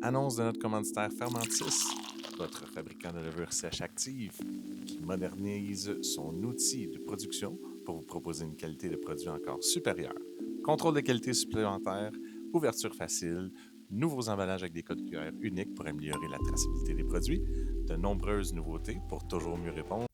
Annonce de notre commanditaire Fermentis, votre fabricant de levure sèche active, qui modernise son outil de production pour vous proposer une qualité de produit encore supérieure. Contrôle de qualité supplémentaire, ouverture facile, nouveaux emballages avec des codes QR uniques pour améliorer la traçabilité des produits, de nombreuses nouveautés pour toujours mieux répondre.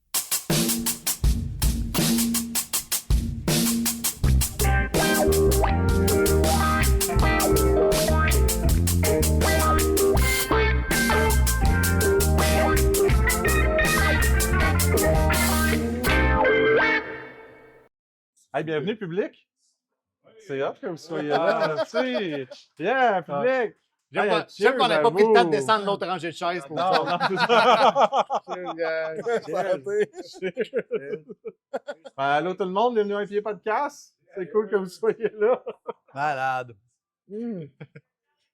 Hey, bienvenue, public! C'est hot que vous soyez là, merci! Yeah, public! J'aime qu'on n'ait pas pris le temps de descendre l'autre rangée de chaises pour Non, ça. non, c'est ça. Allô tout le monde, bienvenue à un pied podcast. C'est cool que vous soyez là. Malade.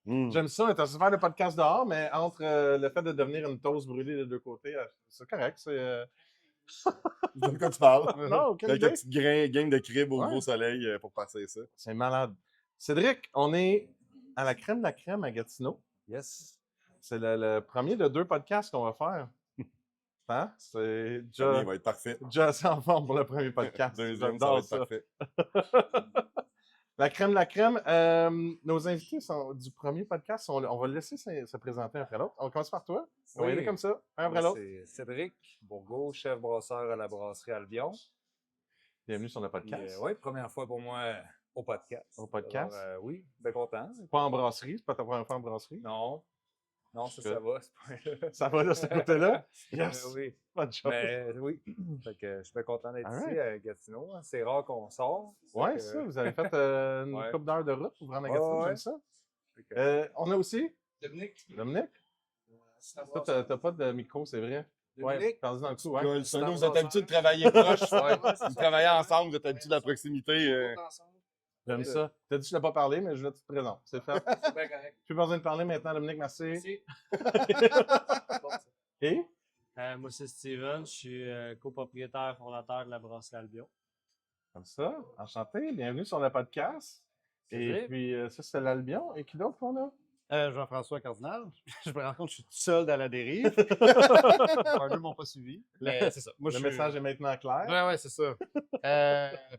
J'aime ça, on est assez faire de podcast dehors, mais entre le fait de devenir une toast brûlée des deux côtés, c'est correct. C'est De quoi tu parles? Non, quelle Avec idée. une petite game de crib au Ouais. gros soleil pour passer ça. C'est malade. Cédric, on est à la crème de la crème à Gatineau. Yes. C'est le premier de 2 podcasts qu'on va faire. Hein? C'est Il déjà, va être parfait. déjà assez en forme pour le premier podcast. Deuxième, ça va être parfait. La crème de la crème. Nos invités du premier podcast, on va le laisser se présenter un après l'autre. On commence par toi. On va y aller comme ça, un après l'autre. C'est Cédric Bourgault, chef brasseur à la brasserie Albion. Bienvenue sur le podcast. Oui, première fois pour moi au podcast. Au podcast? Alors, oui, bien content. Pas en brasserie, c'est pas ta première fois en brasserie. Non, ça Good. va, c'est pas Ça va de ce côté-là? Yes! oui, Pas de chance. mais oui. Fait que je suis bien content d'être Alright. ici à Gatineau. Hein. C'est rare qu'on sort. Ouais, Fait que- ça, vous avez fait une Ouais. couple d'heures de route pour vous rendre à Ouais, Gatineau, ouais. j'aime ça. Fait que- On a aussi Dominique. Dominique. Toi, t'as pas de micro, c'est vrai. Ouais, Dominique. parle dans le coup, ouais. Cool. Ça, nous, vous êtes habitués de travailler proche. Ouais. Vous travaillez ensemble, vous êtes habitués de la proximité. J'aime ça. T'as dit que je l'ai pas parlé, mais je l'ai tout présent. C'est fait. C'est bien correct. Plus besoin de parler maintenant, Dominique, merci. Merci. Et Moi, c'est Steven, je suis copropriétaire fondateur de la brasserie Albion. comme ça, enchanté, bienvenue sur le podcast. Et Plaisir. puis, ça, c'est l'Albion. Et qui d'autre qu'on a? Jean-François Cardinal. Je me rends compte que je suis tout seul dans la dérive. Un deux m'ont pas suivi. Mais c'est ça. Moi, Le je message est maintenant clair. Ouais, c'est ça.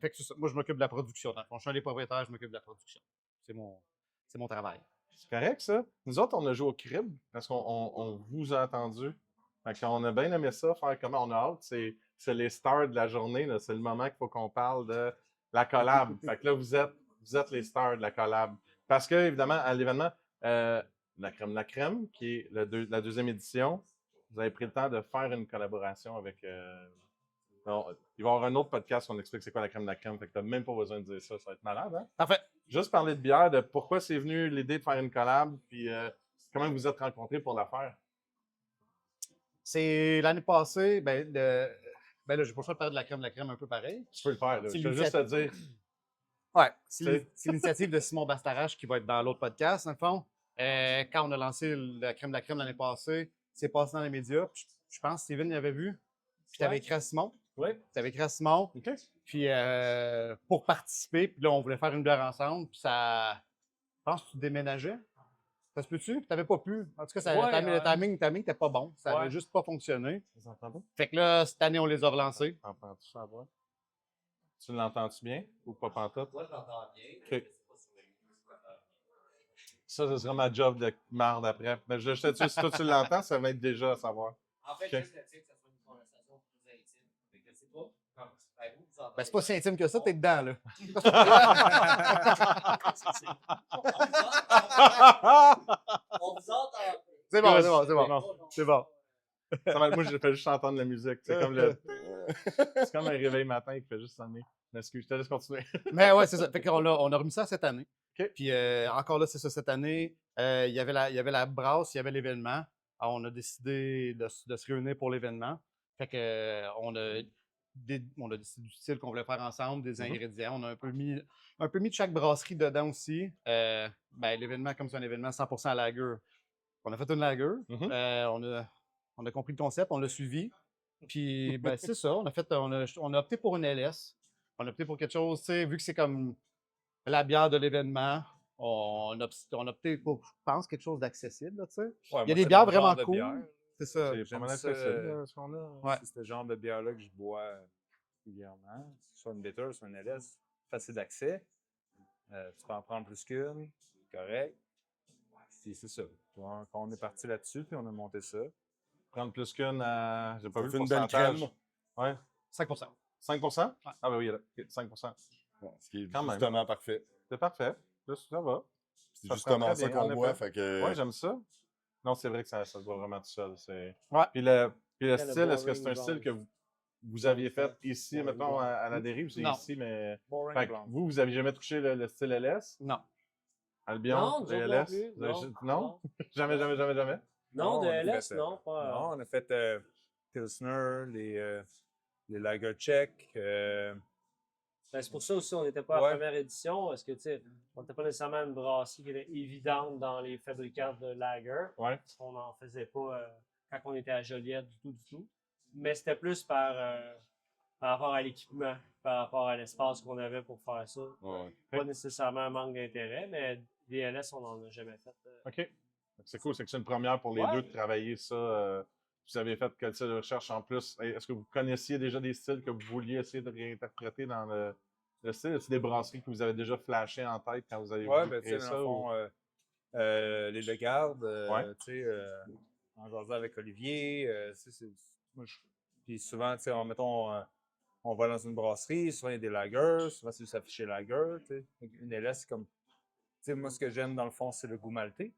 Fait que c'est ça. Moi, je m'occupe de la production. Dans le fond, je suis un des propriétaires, je m'occupe de la production. C'est mon travail. C'est correct, ça. Nous autres, on a joué au crib parce qu'on vous a attendu. Fait qu'on a bien aimé ça, faire comment on a hâte. C'est les stars de la journée. là. C'est le moment qu'il faut qu'on parle de la collab. Fait que là, vous êtes les stars de la collab. Parce que, évidemment, à l'événement, la crème, qui est la deuxième édition, vous avez pris le temps de faire une collaboration avec. Non, il va y avoir un autre podcast où on explique c'est quoi la crème. Fait que t'as même pas besoin de dire ça. Ça va être malade, hein? Parfait. Juste parler de bière, de pourquoi c'est venu l'idée de faire une collab, puis comment vous vous êtes rencontrés pour la faire. C'est l'année passée, là, j'ai pas le choix de parler de la crème un peu pareil. Tu peux le faire, là. C'est Je veux juste te dire. Ouais, C'est- c'est l'initiative de Simon Bastarache qui va être dans l'autre podcast, dans le fond. Quand on a lancé la crème l'année passée, c'est passé dans les médias. Puis je pense que Steven l'avait vu. Puis tu avais écrit à Simon. Oui. Tu avais écrit à Simon. OK. Puis pour participer, puis là, on voulait faire une bière ensemble. Puis ça. Je pense que tu déménageais. Ça se peut-tu? Puis t'avais pas pu. En tout cas, le timing n'était pas bon. Ça avait juste pas fonctionné. Vous entendez? Fait que là, cette année, on les a relancés. Entends-tu ça, voix? Tu l'entends-tu bien ou pas pantoute? Moi, je l'entends bien. OK. Je sais pas si vous Ça, ce sera ma job de marde après. Mais je te dis, si toi tu l'entends, ça va être déjà à savoir. En fait, OK. juste le type, ça soit une conversation plus intime. Fait que c'est pas comme vous entendez. Ben, c'est pas si intime que ça, t'es dedans, là. On vous entend. C'est bon, Good. c'est bon, c'est bon. Bon. C'est bon. Ça va- moi, je fais juste entendre la musique. C'est comme c'est comme un réveil matin qui fait juste sonner. Excuse, je te laisse continuer. Mais ouais, c'est ça. Fait qu'on on a remis ça cette année. OK. Puis encore là, c'est ça, cette année, il y avait la brasse, il y avait l'événement. Alors, on a décidé de se réunir pour l'événement. Fait que on a décidé du style qu'on voulait faire ensemble, des ingrédients. On a un peu mis de chaque brasserie dedans aussi. L'événement, comme c'est un événement 100% à lager, on a fait une lager. On a compris le concept, on l'a suivi. Puis, c'est ça, on a opté pour une LS. On a opté pour quelque chose, tu sais, vu que c'est comme la bière de l'événement, on a opté pour, je pense, quelque chose d'accessible, là, tu sais. Ouais, Il y a moi, des c'est bières le genre vraiment de cool. bière. C'est ça. C'est pas J'aime mal ça, accessible, ce qu'on a. Ouais. C'est ce genre de bière-là que je bois régulièrement. Soit une bitter, soit une LS. Facile d'accès. Tu peux en prendre plus qu'une. Correct. Puis c'est ça. Donc, on est parti là-dessus, puis on a monté ça. Prendre plus qu'une à. J'ai pas vu Ça le fait une belle pourcentage. crème. Ouais. 5%. 5%? Ouais. Ah, ben oui, là. OK, 5%. Bon, ce qui est Quand même. justement parfait. C'est parfait. Là, ça va. C'est Ça se justement prend ça très bien, en qu'on boit. effet. Fait que... Ouais, j'aime ça. Non, c'est vrai que ça se voit vraiment tout seul. Ouais. Puis le le style, est-ce que c'est un boring style que blonde. vous aviez fait ici, Boring mettons, blonde. à la dérive? C'est Non. ici, mais. Boring Fait que blonde. vous avez jamais touché le style LS? Non. Albion? Non, nous autres non LS? plus. Vous avez Non, juste- non? Jamais, jamais, jamais, jamais? Non, de on a LS, fait, non. Pas, Non, on a fait Pilsner, les Lager Czech. Ben, c'est pour ça aussi on n'était pas à la Ouais. première édition, parce que, tu sais, on n'était pas nécessairement une brasserie qui était évidente dans les fabricants de lager. Ouais. Parce qu'on n'en faisait pas quand on était à Joliette du tout. Mais c'était plus par rapport à l'équipement, par rapport à l'espace qu'on avait pour faire ça. Ouais. Pas nécessairement un manque d'intérêt, mais DLS, on n'en a jamais fait. OK. C'est cool, c'est que c'est une première pour les Ouais. deux de travailler ça. Vous avez fait quel style de recherche en plus? Est-ce que vous connaissiez déjà des styles que vous vouliez essayer de réinterpréter dans le style? Est-ce des brasseries que vous avez déjà flashées en tête quand vous avez Ouais, voulu ben, tu créer sais, dans ça? le ou- fond, les Legarde, Ouais. tu sais, en jasant avec Olivier, puis souvent, tu sais, mettons, on va dans une brasserie, souvent il y a des lagers, souvent c'est juste affiché lager, tu sais. Une LS, c'est comme, tu sais, moi, ce que j'aime, dans le fond, c'est le goût maltais.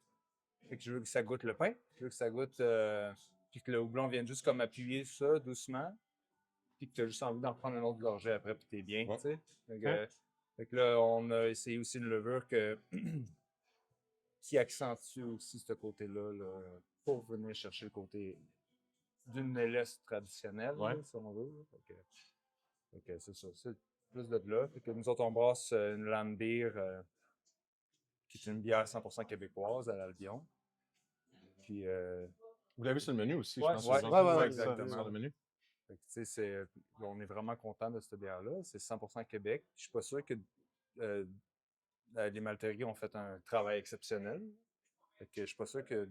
Fait que je veux que ça goûte le pain, je veux que ça goûte, puis que le houblon vienne juste comme appuyer ça doucement, puis que tu as juste envie d'en prendre un autre gorgée après, puis t'es bien, Ouais. tu sais. Fait que là, on a essayé aussi une levure qui accentue aussi ce côté-là, là, pour venir chercher le côté d'une LS traditionnelle, Ouais. là, si on veut. Là. Fait que c'est ça, c'est plus de là. Fait que nous autres, on brasse une Landbeer, qui est une bière 100% québécoise à l'Albion. Puis, Vous l'avez vu sur le menu aussi, Ouais, je pense. ouais, c'est ouais, ça, exactement. sur le menu. fait que, tu sais, on est vraiment content de cette bière-là. C'est 100% Québec. Je suis pas sûr que les malteries ont fait un travail exceptionnel. Fait que je suis pas sûr que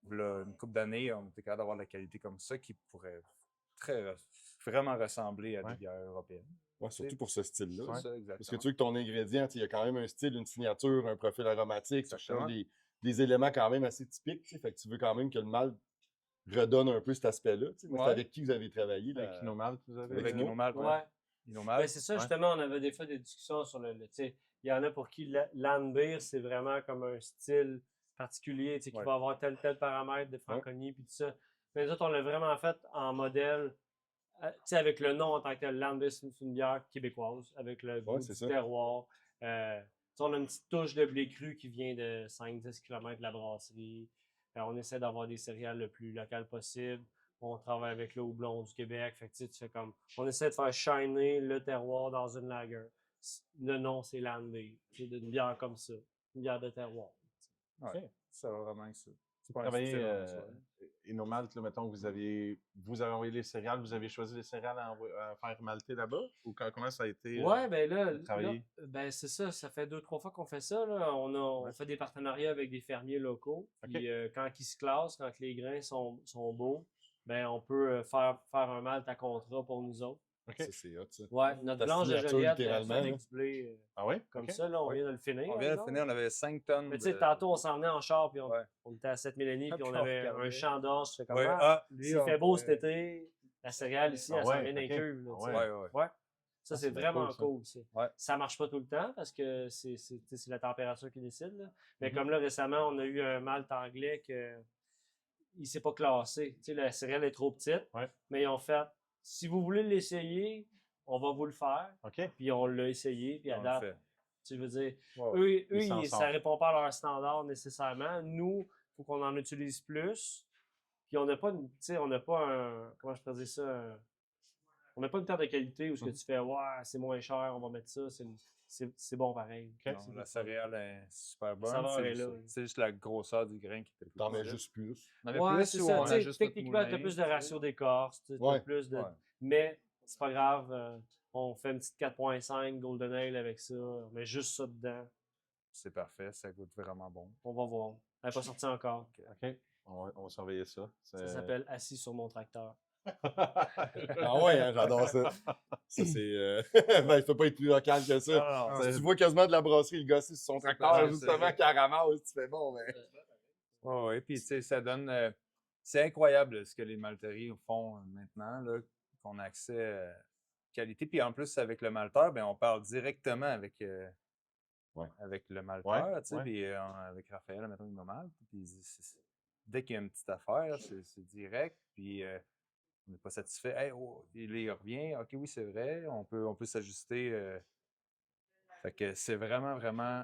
là, une couple d'années, on était capable d'avoir de la qualité comme ça qui pourrait vraiment ressembler à Ouais. des bières européennes. Ouais, surtout pour ce style-là. C'est ça, exactement. Parce que tu veux que ton ingrédient, il y a quand même un style, une signature, un profil aromatique, ça Exactement. change des éléments quand même assez typiques. Tu sais. Fait que tu veux quand même que le malt redonne un peu cet aspect-là. Tu sais. Moi, c'est Ouais. avec qui vous avez travaillé? Là? Avec Inomalt, vous avez Avec Avec Inomalt, Ouais. Inomalt. Ben, c'est ça, ouais. justement, on avait des fois des discussions sur tu sais, il y en a pour qui l'Anbeer, c'est vraiment comme un style particulier, tu sais, qui Ouais. va avoir tel paramètre de franconie, puis tout ça. Mais nous autres, on l'a vraiment fait en modèle, tu sais, avec le nom en tant que tel. L'Anbeer, c'est une bière québécoise, avec le goût c'est du ça. terroir. Tu sais, on a une petite touche de blé cru qui vient de 5-10 km de la brasserie. On essaie d'avoir des céréales le plus locales possible. On travaille avec le houblon du Québec. Fait que, tu sais, tu fais comme, on essaie de faire shiner le terroir dans une lager. Le nom, c'est l'Anbeer. C'est d'une bière comme ça. Une bière de terroir. Ouais. Ça va vraiment que ça. C'est pas un Travailler style en soi. Inomalt, là, mettons, vous avez envoyé les céréales, vous avez choisi les céréales à faire malter là-bas? Ou comment ça a été Ouais, ben là, travailler? ben c'est ça. Ça fait 2-3 fois qu'on fait ça. Là. On fait des partenariats avec des fermiers locaux. Puis quand ils se classent, quand les grains sont beaux, ben on peut faire un malt à contrat pour nous autres. OK. Ça, c'est hot, ça. Ouais, notre La blanche de signature, Joliette, littéralement, avec là. du blé Ah oui? comme OK. ça, là, on Ouais. vient de le finir. On par vient de exemple. finir, on avait 5 tonnes. Mais tu sais, de- tantôt, on s'en venait en char, puis Ouais. on était à 7 Mélanie, puis Puis on on avait regardait. un champ d'orge. C'est comme, Ouais, lui, lui, s'il on fait beau pourrait- cet été, la céréale ici, Ah elle s'en ouais, vient d'un ok. cuve. là, Ah tu sais. ouais. Ouais. Ça, Ah, c'est c'est bien vraiment cool, ça. cool. Ça. Ouais. Ça marche pas tout le temps parce que c'est la température qui décide. Là. Mais Mhm. comme là, récemment, on a eu un malt anglais que il s'est pas classé. Tu sais, la céréale est trop petite. Ouais. Mais ils ont fait, si vous voulez l'essayer, on va vous le faire. OK. Puis on l'a essayé, puis à On le date, fait. tu veux dire, Ouais. eux Ils s'en ça sortent. répond pas à leurs standards nécessairement. Nous, il faut qu'on en utilise plus. Puis on n'a pas, tu sais, on n'a pas un, comment je pourrais dire ça, on n'a pas une terre de qualité où ce que tu fais, ouais, c'est moins cher, on va mettre ça, c'est bon pareil. Ok. Non, la céréale est super bonne. saveur C'est est là. c'est juste la grosseur du grain qui était le plus T'en mets difficile. juste plus. On avait Ouais, plus c'est ou ça. on tu sais, ajuste notre techniquement, tu as moulin, plus de tu sais. ratio d'écorce, tu Ouais. as plus de. Ouais. Mais c'est pas grave, on fait une petite 4.5 Golden Ale avec ça, on met juste ça dedans. c'est parfait, ça goûte vraiment bon. On va voir. Elle n'est pas sortie encore. OK. On va surveiller ça. Ça s'appelle Assis sur mon tracteur. Ah ouais, hein, j'adore ça. Ça, c'est. Ben, il peut pas être plus local que ça. Non, Si tu vois quasiment de la brasserie, le gars assis sur son tracteur, Ouais, justement, qui ramasse, tu fais bon, mais. Oui, puis tu sais, ça donne. C'est incroyable ce que les malteries font maintenant, là, qu'on a accès à qualité. Puis en plus, avec le malteur, ben, on parle directement avec, avec le malteur, tu sais, puis avec Raphaël, mettons, il m'a mal. Puis dès qu'il y a une petite affaire, c'est direct. Puis on n'est pas satisfait. Hey, oh, il revient. OK, oui, c'est vrai. On peut s'ajuster. Fait que c'est vraiment, vraiment.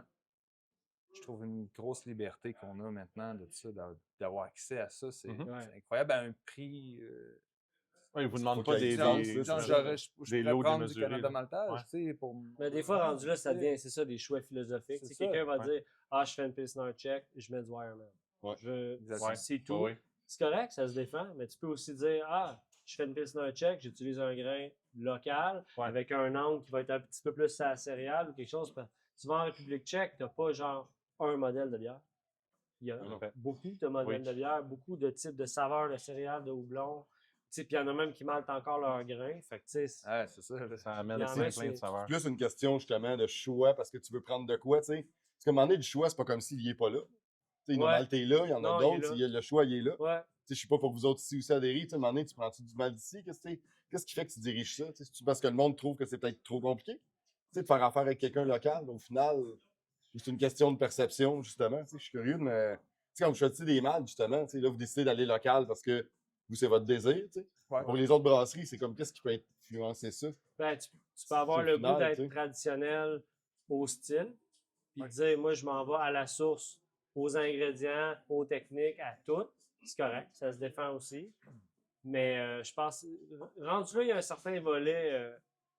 Je trouve une grosse liberté qu'on a maintenant de ça, d'avoir accès à ça. C'est incroyable à un prix. Ouais, ils vous Faut demandent qu'il pas y ait des, genre, des, c'est ça. Je des pourrais lots prendre du démesurés, Canada là. maltage, tu sais, pour... Mais des fois, rendu là, ça devient, c'est ça, des choix philosophiques. C'est Tu sais, quelqu'un ça, va dire ah, je fais une Pilsner check, je mets du Wireman. Ouais. Exactement. C'est tout. Oui. C'est correct, ça se défend, mais tu peux aussi dire ah, je fais une Pilsner check, j'utilise un grain local avec un angle qui va être un petit peu plus à la céréale ou quelque chose. Tu vas en République tchèque, tu n'as pas genre un modèle de bière. Il y a beaucoup de modèles de bière, beaucoup de types de saveurs de céréales, de houblon. Puis il y en a même qui maltent encore leur grain. Fait que, tu sais, Ouais, c'est ça. Ça amène Il y en plein a, de c'est- saveurs. Plus une question, justement, de choix, parce que tu veux prendre de quoi, tu sais. Parce qu'à un moment donné, le choix, c'est pas comme s'il est pas là. Tu sais, Ouais. normal, t'es là, il y en a Non, il est d'autres, là. le choix, il est là. ouais. Tu sais, je sais pas pour vous autres ici aussi adhérer, tu sais, à un moment donné, tu prends-tu du mal d'ici? Qu'est-ce qui fait que tu diriges ça? Tu sais, c'est-tu parce que le monde trouve que c'est peut-être trop compliqué? Tu sais, de faire affaire avec quelqu'un local, au final, c'est une question de perception, justement. Tu sais, je suis curieux, mais tu sais, quand vous choisissez des mâles, justement, tu sais, là, vous décidez d'aller local parce que vous, c'est votre désir, tu sais. Ouais. Pour les autres brasseries, c'est comme, qu'est-ce qui peut influencer ça? Ben, tu peux avoir Au le final, goût d'être tu sais. traditionnel au style, puis dire, moi, je m'en vais à la source, aux ingrédients, aux techniques, à tout. C'est correct, ça se défend aussi. Mais je pense, rendu là, il y a un certain volet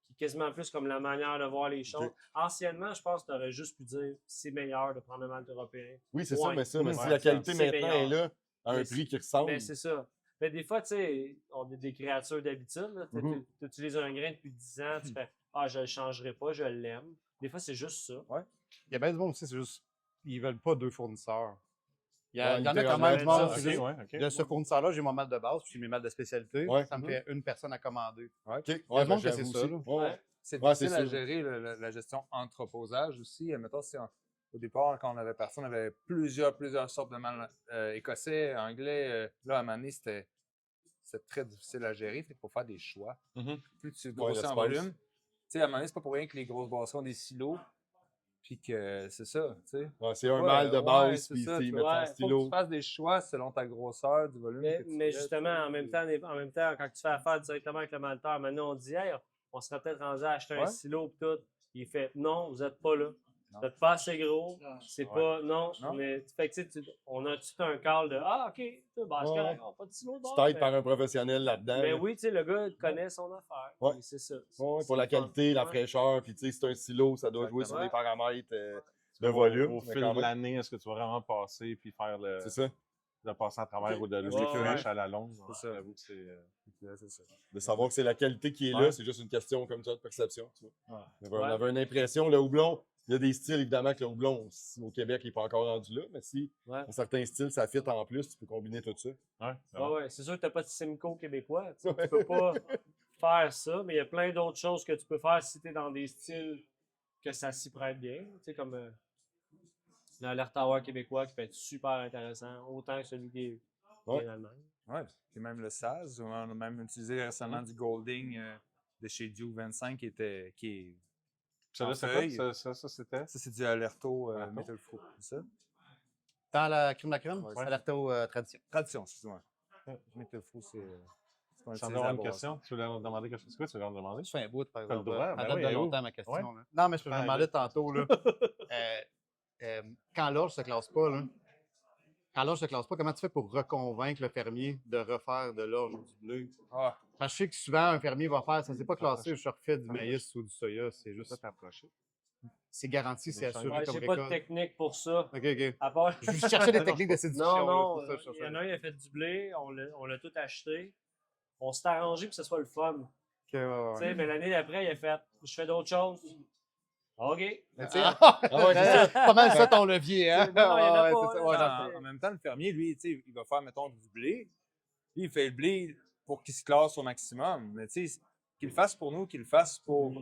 qui est quasiment plus comme la manière de voir les choses. Ok. Anciennement, je pense que tu aurais juste pu dire, c'est meilleur de prendre le malt européen. Oui, c'est Ouais. ça, mais si Ouais, la qualité c'est maintenant meilleur. est là, à un Mais prix qui ressemble. Mais c'est ça. Mais des fois, tu sais, on est des créatures d'habitude. là. Tu utilises un grain depuis 10 ans, tu fais ah, je le changerai pas, je l'aime. Des fois, c'est juste ça. Il y a bien du monde aussi, c'est juste. Ils veulent pas deux fournisseurs. Il y, Ouais, il y en a quand même du monde. littéralement, c'est juste, OK. de ce fournisseur-là, j'ai mon mal de base, puis j'ai mes mal de spécialité. Ouais. Ça me fait une personne à commander. OK. le Ouais, monde que j'avoue c'est ça, aussi. là. Ouais. C'est Ouais, difficile c'est à sûr. gérer la gestion entreposage aussi. Mettons, au départ, quand on avait parti, on avait plusieurs sortes de mal écossais, anglais. Là, à un moment donné, c'était très difficile à gérer. Fait qu'il faut faire des choix. Plus tu grossis en l'espace. volume. Tu sais, à un moment donné, c'est pas pour rien que les grosses brasseries ont des silos. Puis que c'est ça, tu sais. Ouais, c'est un Ouais, mal de ouais, base, c'est puis ça, ils tu mettent vois. en Ouais, Faut que stylo. tu fasses des choix selon ta grosseur, du volume que tu Mais fais, justement, tu sais, en même temps, quand tu fais affaire directement avec le malteur, maintenant on dit hey, on serait peut-être rendu à acheter un Ouais. silo et tout. Il fait non, vous n'êtes pas là. Vous n'êtes pas assez gros. C'est pas. Non. Non. Mais fait que, tu sais, on a tout un call de ah, ok, c'est correct, on n'a pas de silo de Tu bord, t'aides mais- par un professionnel là-dedans. Mais là. oui, tu sais, le gars connaît son affaire. Ouais. Puis c'est ça. Ouais, C'est pour la le fun. qualité, la Ouais. fraîcheur, puis tu sais, c'est un stylo, ça doit jouer sur Exactement. des paramètres de volume. Au mais fil quand de même. l'année, est-ce que tu vas vraiment passer puis faire C'est ça. de passer à travers ou de le Ouais, fraîche à la longue? C'est ça. J'avoue que c'est... c'est ça. De savoir que c'est la qualité qui est Ouais. là, c'est juste une question comme ça de perception. Tu vois. On Ouais. avait une impression, le houblon, il y a des styles évidemment que le houblon au Québec il n'est pas encore rendu là, mais si Ouais. dans certains styles ça fit en plus, tu peux combiner tout ça. Ouais, c'est Ouais, vrai. ouais. C'est sûr que tu n'as pas de Simcoe québécois. Tu peux pas faire ça, mais il y a plein d'autres choses que tu peux faire si tu es dans des styles que ça s'y prête bien. Tu sais, comme l'Alert Tower québécois qui peut être super intéressant, autant que celui qui est Ouais. en Allemagne. Ouais. Puis même le Saz, on a même utilisé récemment du Golding de chez Duke 25 qui est. Ça, en là, c'est feuille. quoi? Ça, c'était? Ça, c'est du Alerto Alerto. Metal Fruit. C'est ça? Dans la crème de la crème, Ouais. c'est alerto tradition. Tradition, excuse-moi. Metal Fruit, c'est. Ce qu'on Sans utilise avoir à une brasser. question? Tu voulais demander quelque chose? C'est quoi tu voulais me demander? Je fais un bout, par T'as le exemple. droit, Elle ben date oui, de elle est où? longtemps, ma question. Ouais. là. Non, mais je me Ah, demandais tantôt, là, quand l'orge se classe pas, là, quand l'orge se classe pas, comment tu fais pour reconvaincre le fermier de refaire de l'orge ou du bleu? Ah, Parce que je sais que souvent, un fermier va faire, ça ne s'est pas classé, je refais du maïs ou du soya, c'est juste, c'est garanti, c'est assuré Ouais, comme j'ai pas de récolte. technique pour ça. OK, OK. À part... Je cherchais des techniques de séduction. Non, là, c'est ça, je il y cherchais. en a un, il a fait du blé, on l'a tout acheté. On s'est arrangé pour que ce soit le fun. OK, ouais, ouais, Tu sais, ouais. mais l'année d'après, il a fait je fais d'autres choses. OK. Mais tu sais, ouais, c'est ça. Pas mal ça ton levier, hein? Non, il y en a Ouais, pas, c'est ça. là. Ouais, en même temps, le fermier, lui, tu sais, il va faire, mettons, du blé. Lui, il fait le blé pour qu'il se classe au maximum. Mais tu sais, qu'il le fasse pour nous, qu'il le fasse pour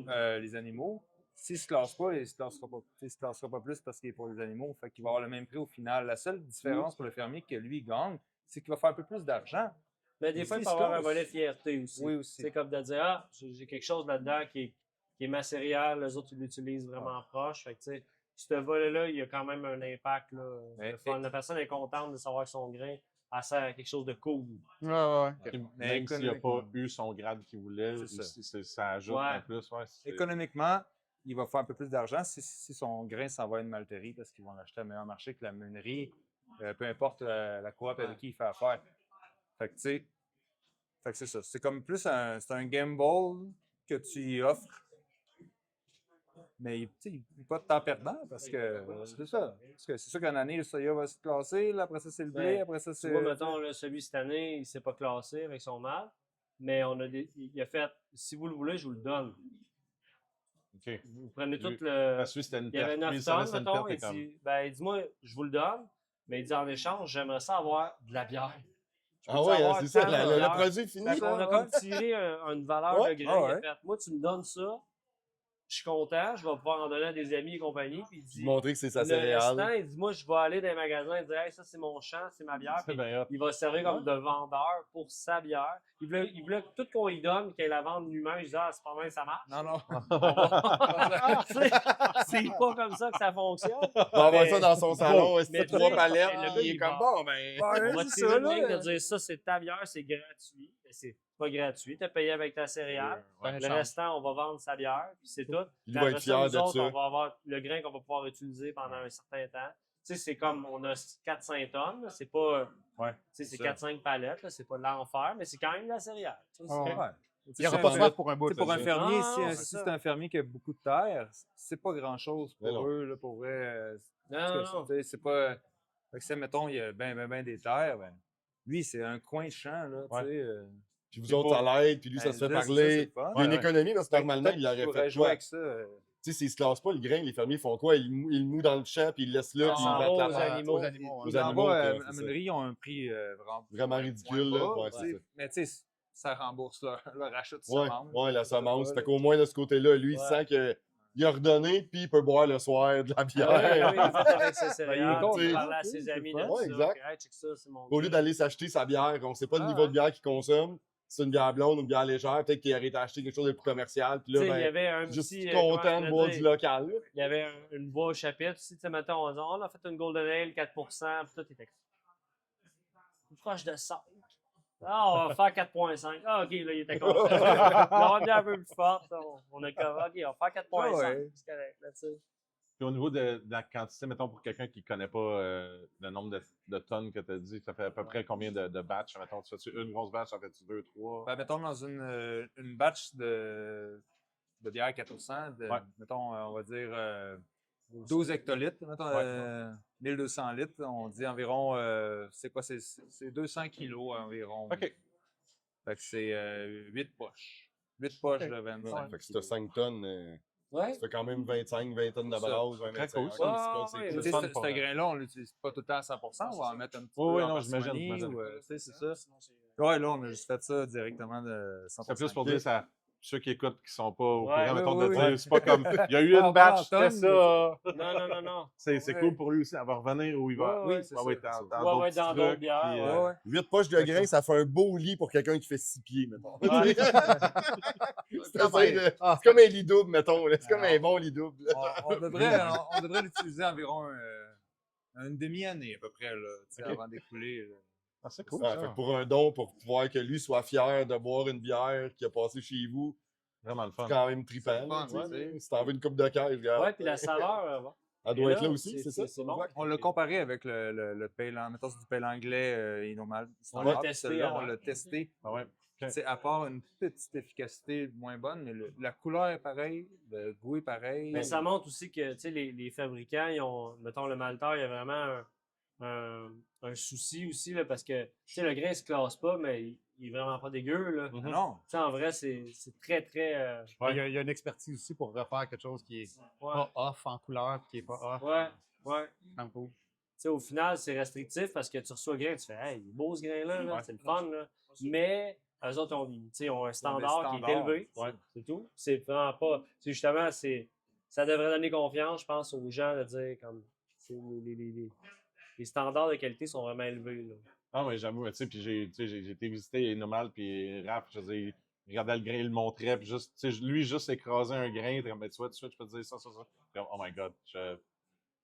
les animaux. S'il ne se classe pas, il ne se classera pas, il se classera pas plus parce qu'il est pour les animaux. Fait qu'il va avoir le même prix au final. La seule différence pour le fermier que lui gagne, c'est qu'il va faire un peu plus d'argent. Mais des fois, il S'il peut se avoir un classe. volet fierté aussi. Oui, aussi. C'est comme de dire, ah, j'ai quelque chose là-dedans qui est ma céréale, les autres, ils l'utilisent vraiment proche. Fait que, tu sais, ce volet-là, il y a quand même un impact. Là, Mais- le fun. La personne est contente de savoir que son grain, elle sert à quelque chose de cool. ouais. Même s'il n'a pas économiquement- eu son grade qu'il voulait, C'est ça. ça ajoute Ouais. en plus. Ouais, Économiquement, il va faire un peu plus d'argent si son grain s'en va à une malterie parce qu'ils vont l'acheter à meilleur marché que la meunerie, peu importe la coop avec qui il fait affaire. Fait que tu sais, fait que c'est ça. C'est comme plus c'est un gamble que tu y offres. Mais tu sais, il n'est pas de temps perdant parce que c'est ça. Parce que c'est sûr qu'une année, le soya va se classer, là, après ça c'est le blé, Ben, après ça Tu c'est. vois, mettons, là, celui cette année, il ne s'est pas classé avec son mâle, mais il a fait, si vous le voulez, je vous le donne. OK. Vous prenez tout Lui- le. Parce que c'était une Il y avait perte. Lui, 9 ça tonnes, laisse une mettons. perte, Il et comme- dit, ben, il dit, moi, je vous le donne, mais il dit, en échange, j'aimerais ça avoir de la bière. Je Ah peux-tu ouais, avoir c'est ça, tant de le bière? produit fini. Fait qu'on a comme tiré une valeur Ouais, de grain. ah Il a ouais. fait, moi, tu me donnes ça, je suis content, je vais pouvoir en donner à des amis et compagnie. Puis il Puis dit, montrer que c'est sa le restant, céréale. il dit, moi, je vais aller dans les magasins et dire, hey, ça, c'est mon champ, c'est ma bière. C'est Puis bien hot. il va se servir comme de vendeur pour sa bière. Il voulait que tout qu'on lui donne, qu'il la vende lui-même. Je dis, ah, c'est pas mal, ça marche. Non, non. Tu sais, c'est pas comme ça que ça fonctionne. Il va avoir Mais- ça dans son salon, Mais c'est tu trois sais, palettes. mais le Là, il est gars, comme il bon, ben. On va c'est tirer ça, une ligne là. de dire ça, c'est ta bière, c'est gratuit. Mais c'est pas gratuit. Tu as payé avec ta céréale. Ouais, Le change. restant, on va vendre sa bière, puis c'est tout. Il Puis va après être ça, fier nous de autres, ça. on va avoir le grain qu'on va pouvoir utiliser pendant un certain temps. Tu sais, c'est comme, on a 4-5 tonnes, là, c'est pas, Ouais, tu sais, c'est ça. 4-5 palettes, là, c'est pas de l'enfer, mais c'est quand même de la céréale. Tu sais, Ah c'est- ouais. Ouais. Il n'y aura pas de soif pour un bout. Tu sais, pour là, un ça. fermier, Ah, si, non, si c'est c'est ça. un fermier qui a beaucoup de terre, c'est pas grand-chose Mais pour non. eux, là, pour vrai. Non, non. Tu sais, c'est pas. Fait que si, mettons, il y a ben des terres, ben, lui, c'est un coin de champ, là, Ouais. tu sais. Puis vous C'est autres, pas- ça l'aide, puis lui, ça Ben, se fait là, c'est ça, parler. c'est le fun. Il y a une Ouais, économie, parce que normalement, Peut-être il aurait qu'il fait pourrait jouer quoi? avec ça. Tu sais, s'ils se classent pas, le grain, les fermiers font quoi? Ils le mouent dans le champ, puis ils le laissent là, Ah, puis ça ils va mettent la aux terre. animaux. Aux animaux. Aux Les animaux, en-bas, quoi, à c'est ça. Meunerie, ils ont un prix Vraiment moins ridicule, bas, là. Ouais, tu c'est sais. ça. Mais tu sais, ça rembourse leur achat de Ouais, semences. ouais, la Ça va semence. pas, Fait là. qu'au moins, de ce côté-là, lui, il Ouais. sent qu'il a redonné, puis il peut boire le soir de la Ah bière. oui, il fait avec ses céréales, content, il parle à tu sais, ses c'est amis de fun. ça. Ouais, exact. Hey, check ça, c'est mon Au lieu gars. d'aller s'acheter sa bière, on sait pas le Ah, niveau de bière qu'il consomme. Si c'est une bière blonde ou une bière légère, peut-être qu'il aurait acheté quelque chose de plus commercial. Puis Tu là, sais, il y ben, avait un juste petit. content de boire du local. là. Il y avait une voix au chapitre. Tu sais, mettons, on dit, on a fait une Golden Ale 4%, puis tout était proche de 5. Ah, on va faire 4.5. Ah, OK, là, il était content. On a bien un peu plus forte. On a comme, OK, on va faire 4.5. Ah ouais. C'est correct, là, tu sais. Puis au niveau de la quantité, mettons, pour quelqu'un qui ne connaît pas le nombre de tonnes que tu as dit, ça fait à peu près combien de batchs? Mettons, tu fais-tu une grosse batch, ça fait-tu 2, 3? Ben, mettons, dans une batch de bière 4%, Ouais. mettons, on va dire 12 hectolitres, mettons, Ouais. 1200 litres, on dit environ, c'est quoi, c'est 200 kilos environ. OK. Fait que c'est 8 poches. 8 poches de 25. Fait que si t'as 5 tonnes, Ouais. ça fait quand même 25, 20 tonnes de C'est ça. brasse, 20, Très 25. cool, ça. Ouais, Ah, c'est ouais, cool. Tu le sais, fun ce pour, grain-là, on l'utilise pas tout le temps à 100%, on va en mettre un petit Oui, peu oui, en non, j'imagine, parcimonie, j'imagine. ou, tu sais, c'est ça. Ouais, là, on a juste fait ça directement de 100%. C'est plus pour dire ça. Ceux qui écoutent qui sont pas au Ouais, courant, oui, mettons, oui, de oui. dire, c'est pas comme, il y a eu Ah, une batch, voilà, c'était ça. Non. C'est Ouais. cool pour lui aussi, elle va revenir où il va. Ouais, ouais, c'est va ça, être c'est ça. dans Ouais, d'autres ouais, dans petits d'autres trucs, bières, puis, Ouais, ouais. 8 poches de grains, ça fait un beau lit pour quelqu'un qui fait 6 pieds, mettons. Ouais. C'est comme un lit double, mettons. là. C'est comme un bon lit double. là. On devrait l'utiliser environ une demi-année à peu près, là, tu sais, Ok. avant d'écouler. là. Ah, c'est cool. Ouais, ça. fait que pour un don, pour pouvoir que lui soit fier de boire une bière qui a passé chez vous, Vraiment le fun. c'est quand même trippant. C'est là, fun, tu sais. ouais. Si t'en veux une coupe de caisse, regarde. Ouais, puis la saveur, Elle doit Et être là là, aussi, c'est ça? c'est bon. On l'a comparé avec le pale, mettons, c'est du pale anglais normal. On l'a standard, puis testé celui-là, avant. on l'a testé. Ah ouais. C'est à part une petite efficacité moins bonne, mais la couleur est pareille, le goût est pareil. Mais ça montre aussi que tu sais, les fabricants, ils ont, mettons, le malteur, il y a vraiment un souci aussi, là, parce que, tu sais, le grain se classe pas, mais il est vraiment pas dégueu, là. Tu Non. sais, en vrai, c'est très, très... Il y a une expertise aussi pour refaire quelque chose qui est ouais, pas off en couleur, qui est pas off ouais. en cool. Tu sais, au final, c'est restrictif parce que tu reçois le grain, tu fais « Hey, il est beau ce grain-là, là, Ouais. c'est le fun, là. » Mais eux autres, ont un standard qui est standards. élevé, c'est tout. C'est vraiment pas... C'est justement, ça devrait donner confiance, je pense, aux gens de dire comme... Les standards de qualité sont vraiment élevés, là. Ah, mais j'avoue, tu sais, puis j'ai été visiter Enomal, puis Raph, je veux dire, il regardait le grain, il le montrait, puis juste, tu sais, lui, juste écraser un grain, il était comme, ben, tu vois, je peux te dire ça. Puis, oh my god,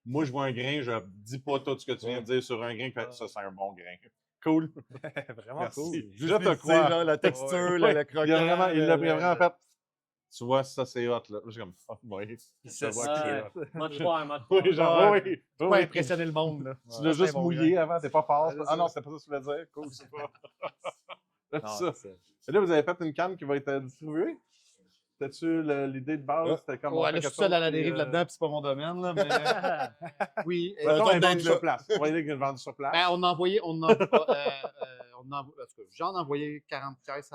moi, je vois un grain, je dis pas tout ce que tu viens de dire sur un grain, puis ça, c'est un bon grain. Cool. Vraiment Merci. cool. Je Juste te tu sais, crois. genre, la texture, Ouais. le croquant. Il a vraiment fait. Tu vois, ça, c'est hot, là. Je suis comme, oh, ouais. Ça vois va qu'il est que- Mode froid. Oui, genre, oui, oui. Pas oui. impressionner le monde, là. Tu l'as juste mouillé avant, t'es pas fort. Ouais, c'est Ah ça. non, c'était pas ça que tu voulais dire. Cool, c'est pas. C'est Non, ça. c'est- Et là, vous avez fait une canne qui va être distribuée? C'était-tu l'idée de base? Ouais. C'était comme Ouais, là, je suis seul à la dérive là-dedans, puis c'est pas mon domaine, là, mais oui. Ouais, on Peut-être est vendu là. sur place. On va dire qu'il est vendu sur place. Ben, on a envoyé, parce que j'en ai envoyé 40 caisses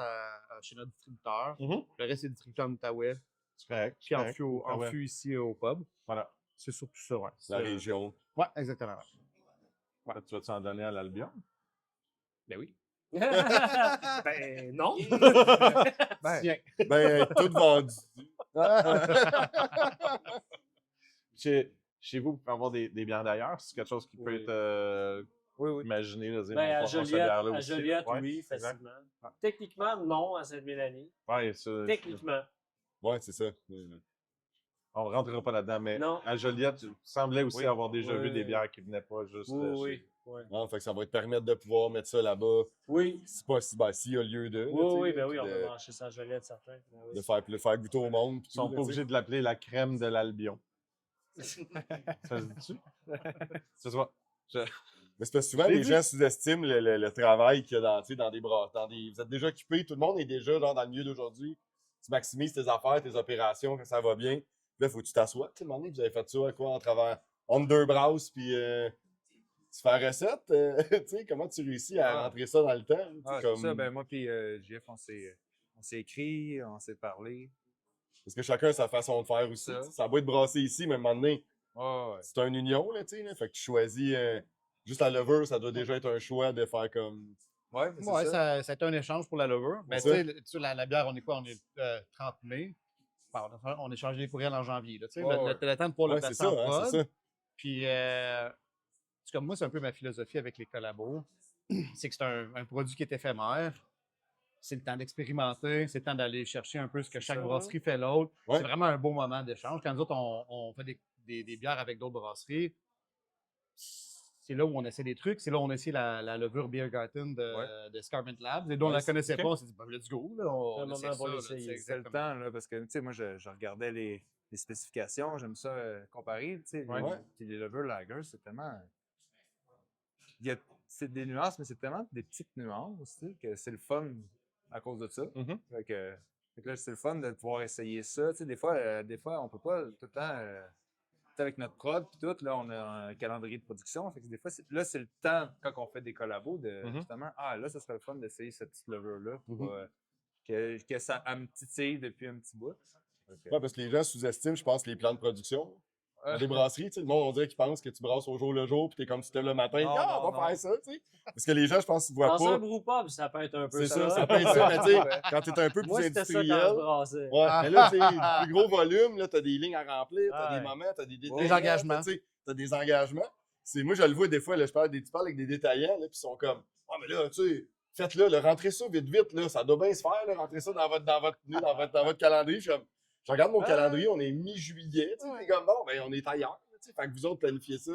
chez notre distributeur. Mhm. Le reste, c'est le distributeur en Outaouais, C'est correct. puis en correct. fût Ah ouais. ici au pub. Voilà. C'est surtout ça, ouais. La région. Ouais, exactement. Ouais. Tu vas-tu en donner à l'Albion? Ben oui. Ben non. Tiens. Ben, tout vendu. Chez vous, vous pouvez avoir des bières d'ailleurs. C'est quelque chose qui peut Oui. être Oui. imaginé. Là, dire, Ben, on à va faire cette Joliette, bière-là aussi. Ouais, oui, exact. facilement. Techniquement, non, à Sainte-Mélanie. Ouais, ça, Techniquement. Ouais, c'est ça. on ne rentrera pas là-dedans, mais Non. à Joliette, tu semblais aussi Oui. avoir déjà vu Oui. des bières qui venaient pas juste Oui. Non, fait que ça va te permettre de pouvoir mettre ça là-bas. Oui. Si pas si, ben, s'il y a lieu de. là, tu sais, Oui, ben oui, on de, peut marcher sans Joliette, certain. Ben oui. de faire goûter au monde. Ils sont pas obligés de l'appeler la crème de l'Albion. Ça se dit-tu? C'est ça. Mais c'est parce que souvent, J'ai les vu. gens sous-estiment le travail qu'il y a dans, tu sais, dans des bras. Vous êtes déjà occupés, tout le monde est déjà genre, dans le milieu d'aujourd'hui. Tu maximises tes affaires, tes opérations quand ça va bien. Puis là, il faut que tu t'assoies. Tu sais, à un moment donné, vous avez fait ça quoi, en travers entre deux brasses, puis tu fais la recette. Tu sais, comment tu réussis à rentrer ça dans le temps? Tu sais, Ah, comme... c'est ça, ben moi puis JF, on s'est écrit, on s'est parlé. Parce que chacun a sa façon de faire aussi. Ça. Tu sais, ça va être brassé ici, mais à un moment donné, Ouais. c'est une union, là, tu sais. Là, fait que tu choisis. Juste la levure, ça doit déjà être un choix de faire comme. Ouais, c'est Ouais, ça. ça a été un échange pour la levure. Mais tu C'est sais, la bière, on est quoi? On est 30 mai. Bon, on a échangé les courriels en janvier. Là, tu sais, Ouais, le temps de pouvoir Ouais, le c'est passer ça, en hein, prod. c'est ça. Puis, comme moi, c'est un peu ma philosophie avec les collabos. C'est que c'est un produit qui est éphémère. C'est le temps d'expérimenter. C'est le temps d'aller chercher un peu ce que chaque ça. brasserie fait l'autre. Ouais. C'est vraiment un beau moment d'échange. Quand nous autres, on fait des bières avec d'autres brasseries, c'est là où on essaie des trucs. C'est là où on essaie la levure Biergarten de Scarment Labs. Et dont on Ouais, la connaissait ok. pas, on s'est dit, ben, let's go. Là, C'est un on essaie moment pour ça, là, l'essayer. tu sais, C'est le exactement. temps, là, parce que, tu sais, moi, je regardais les spécifications, j'aime ça comparer, tu sais. Ouais. Puis les levures lager, c'est tellement... C'est des nuances, mais c'est tellement des petites nuances, tu sais, que c'est le fun à cause de ça. Mhm. Fait que là, c'est le fun de pouvoir essayer ça. Tu sais, des fois, on peut pas tout le temps... tu sais, avec notre prod puis tout, là, on a un calendrier de production. Fait que des fois, là, c'est le temps, quand on fait des collabos, de Mhm. justement, là, ça serait le fun d'essayer cette petite levure-là pour Mhm. que ça me titille depuis un petit bout. Fait que- Ouais, parce que les gens sous-estiment, je pense, les plans de production. Dans des brasseries, tu sais, le monde, on dirait qu'ils pensent que tu brasses au jour le jour, puis t'es comme tu te lèves le matin, Non, on non, va faire ça, tu sais. Parce que les gens, je pense, ils voient Dans un pas. brewpub, ça peut être un peu C'est ça. ça, ça peut être ça, mais tu sais, quand t'es un peu Moi, plus c'était ça quand industriel. je brassais. Ouais, mais là, tu sais, plus gros volume, là, t'as des lignes à remplir, t'as Ouais. des moments, t'as des détaillants. Des engagements. Tu sais, t'as des engagements. Moi, je le vois des fois, là, tu parles avec des détaillants, là, puis ils sont comme, mais là, tu sais, faites-le, là, rentrez ça vite, là, ça doit bien se faire, là, rentrez ça dans votre calendrier. Je regarde mon calendrier, on est mi-juillet, tu sais, t'es comme, bon, ben, on est ailleurs, là, tu sais, fait que vous autres, planifiez ça.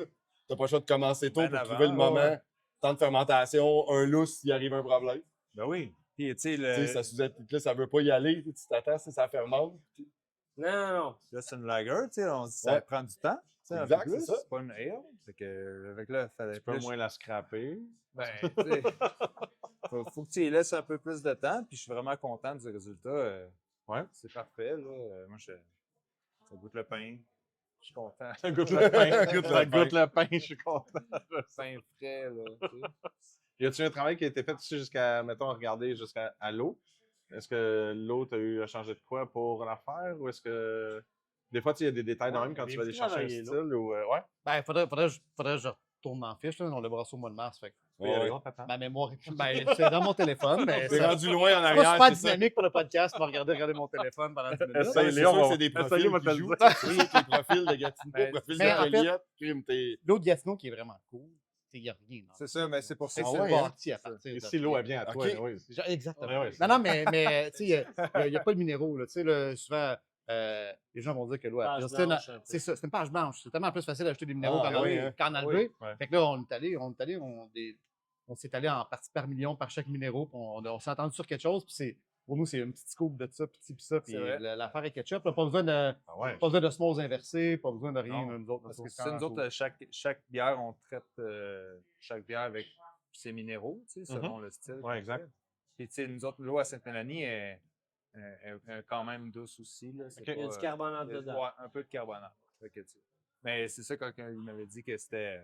T'as pas le choix de commencer tôt Ben pour avant, trouver le moment, ouais. temps de fermentation, un lousse s'il arrive un problème. Ben oui. Puis, tu sais, Tu sais, ça là, ça veut pas y aller, tu t'attends, ça fermente. Non. là, c'est une lager, tu sais, on dit ça Ouais. prend du temps. tu sais, un Exact, peu plus, c'est ça. c'est pas une ale. Fait que, avec là, fallait Tu peux plus. moins la scraper. Ben, tu sais, faut que tu y laisses un peu plus de temps, puis je suis vraiment content du résultat. Ouais. C'est parfait, là. Moi, ça goûte le pain. Je suis content. Ça goûte le pain. Goûte le Ça pain. goûte le pain, je suis content. Pain frais, là. Tu sais. Y a-tu un travail qui a été fait aussi jusqu'à, mettons, regarder jusqu'à l'eau? Est-ce que l'eau, tu as eu à changer de quoi pour la faire? Ou est-ce que. Des fois, il y a des détails de Ouais, même quand tu avez-vous vas aller chercher un travaillé style ou. Ouais. Ben, faudrait que je retourne en fiche, là. On l'a brassé au mois de mars. Fait que Il y a Ouais. raison, papa. ma mémoire, ben, c'est dans mon téléphone, mais T'es ça- rendu loin en c'est pas arrière, super c'est ça. dynamique pour le podcast. On va regarder mon téléphone pendant 10 minutes. Essaye. C'est Léon, sûr on que va- c'est des essaye, profils on va te qui le jouent. dire. Tu sais, avec les profils de Gatineau, Ben, profils mais en de fait- Joliette, crime, t'es... L'autre Gatineau qui est vraiment cool, il n'y a rien. dans C'est ça, mais c'est pour ça C'est que Ah c'est ouais, hein? bâti à partir de Ici, l'eau, rien. elle vient à toi. Ok. Oui. Exactement. Ouais, ouais, non, non, mais tu sais, il n'y a pas de minéraux. Là. Tu sais, là, souvent, les gens vont dire que l'eau Page a c'est blanche, un peu. c'est ça, c'est une page blanche. C'est tellement plus facile d'acheter des minéraux Ah, qu'en oui, enlever. hein. Qu'en enlever. Ouais. Fait que là, on s'est allé en partie par million par chaque minéraux. Puis on s'est entendu sur quelque chose. Puis pour nous, c'est un petit scoop de ça, puis ça. Puis C'est vrai. l'affaire est ketchup. Là, pas besoin de. Ah ouais. Pas besoin de smos inversés, pas besoin de rien, Non, nous autres. Parce on que s'en ça, nous fout. autres, chaque bière, on traite chaque bière avec ses minéraux, tu sais, selon le style. Ouais, exact. Puis, tu sais, nous autres, l'eau à Sainte-Mélanie est quand même douce aussi. Là. C'est Ok. pas, Il y a du carbonate dedans. ouais, un peu de carbonate. Fait que, tu sais. Mais c'est ça, quand il m'avait dit que c'était.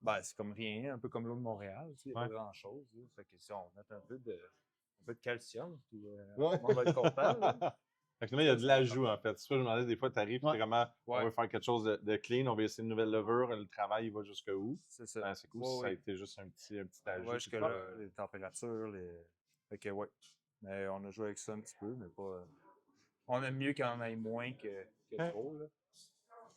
Ben, c'est comme rien, un peu comme l'eau de Montréal, tu sais, il n'y a Ouais. pas grand-chose. Là. Fait que si on met un peu de calcium, puis Ouais. on va être content. là. Fait que là, il y a de l'ajout, en fait. C'est ça, je me demandais, des fois, tu arrives, Ouais. tu comment on Ouais. veut faire quelque chose de clean, on veut essayer une nouvelle levure, le travail, il va jusqu'où? C'est ça. Ben, c'est cool Ouais, si ça a ouais. été juste un petit ajout. Ouais, jusque puis là, les températures, Fait que, ouais. Mais on a joué avec ça un petit peu, mais pas. On aime mieux qu'il y en ait moins que trop, là.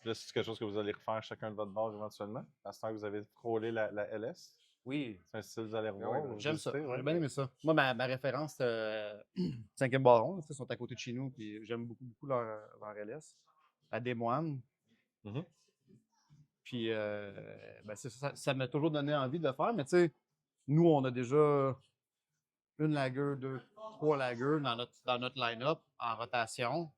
Là, c'est quelque chose que vous allez refaire chacun de votre bord éventuellement. À ce temps que vous avez frôlé la LS. Oui. C'est un style que vous allez revoir. ouais, vous J'aime ça. visiter, ouais. J'ai bien aimé ça. Moi, ma référence, c'est 5e Baron. Ils sont à côté de chez nous. Puis j'aime beaucoup, beaucoup leur LS. À Des Moines. Mhm. Puis, ben, ça m'a toujours donné envie de le faire. Mais tu sais, nous, on a déjà une lager, 2, 3 lagers dans notre line-up en rotation.